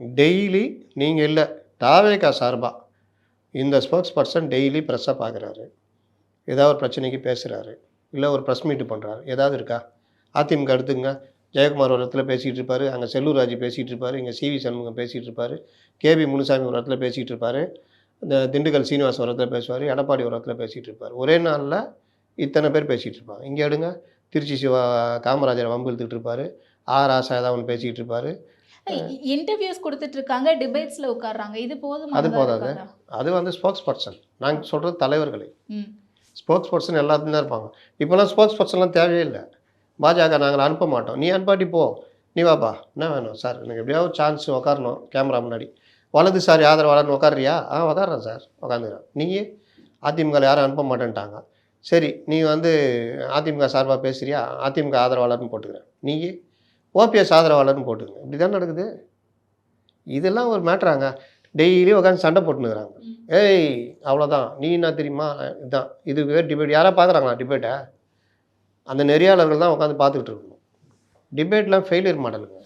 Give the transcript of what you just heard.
Daily நீங்கள் இல்லை தாவேகா சார்பா இந்த ஸ்போக்ஸ் பர்சன் டெய்லி ப்ரெஸ்ஸை பார்க்குறாரு, ஏதாவது ஒரு பிரச்சனைக்கு பேசுகிறாரு, இல்லை ஒரு ப்ரெஸ் மீட்டு பண்ணுறாரு, ஏதாவது இருக்கா? அதிமுக எடுத்துங்க, ஜெயக்குமார் ஒரு இடத்துல பேசிகிட்டு இருப்பார், அங்கே செல்லூர் ராஜு பேசிகிட்டு இருப்பார், இங்கே சிவி சண்முகம் பேசிகிட்டு இருப்பார், கேபி முனுசாமி ஒரு இடத்துல பேசிகிட்டு இருப்பார், இந்த திண்டுக்கல் சீனிவாசன் ஒரு இடத்துல பேசுவார், எடப்பாடி ஒரு இடத்துல பேசிகிட்டு இருப்பார். ஒரே நாளில் இத்தனை பேர் பேசிகிட்டு இருப்பாங்க. இங்கே எடுங்க, திருச்சி சிவா காமராஜரை வம்பு இழுத்துக்கிட்டு இருப்பார், ஆசா ஏதாவது ஒன்று பேசிகிட்டு இருப்பார். இன்டர்வியூஸ் கொடுத்துட்டு இருக்காங்க, டிபேட்ஸில் உட்கார்றாங்க. இது போதும். அது போதாது. அது வந்து ஸ்போக்ஸ் பர்சன். நாங்கள் சொல்கிறது தலைவர்களை. ஸ்போக்ஸ் பர்சன் எல்லாத்துலையும் தான் இருப்பாங்க. இப்போலாம் ஸ்போக்ஸ் பர்சன்லாம் தேவையே இல்லை. பாஜக நாங்கள் அனுப்ப மாட்டோம், நீ அனுப்பாட்டி போ, நீ வாப்பா, என்ன வேணும் சார், எனக்கு எப்படியாவது சான்ஸ் உட்காரணும் கேமரா முன்னாடி, வலதுசாரி ஆதரவாளர்னு உட்காரியா? உட்காடுறேன் சார், உட்காந்துக்கிறேன். நீங்கள் அதிமுக யாரும் அனுப்ப மாட்டேன்ட்டாங்க, சரி நீ வந்து அதிமுக சார்பாக பேசுகிறியா, அதிமுக ஆதரவாளர்னு போட்டுக்கிறேன், நீங்கள் ஓபிஎஸ் ஆதரவாளர்னு போட்டுங்க. இப்படி தான் நடக்குது. இதெல்லாம் ஒரு மேட்ராங்க. டெய்லி உட்காந்து சண்டை போட்டுனுக்குறாங்க. ஏய் அவ்வளோதான், நீ என்ன தெரியுமா, இதுதான் இதுவே டிபேட். யாராவது பார்க்குறாங்களா டிபேட்டை? அந்த நெறியாளர்கள் தான் உட்காந்து பார்த்துக்கிட்டு இருக்கணும். டிபேட்லாம் ஃபெயிலியர் மாடலுங்க.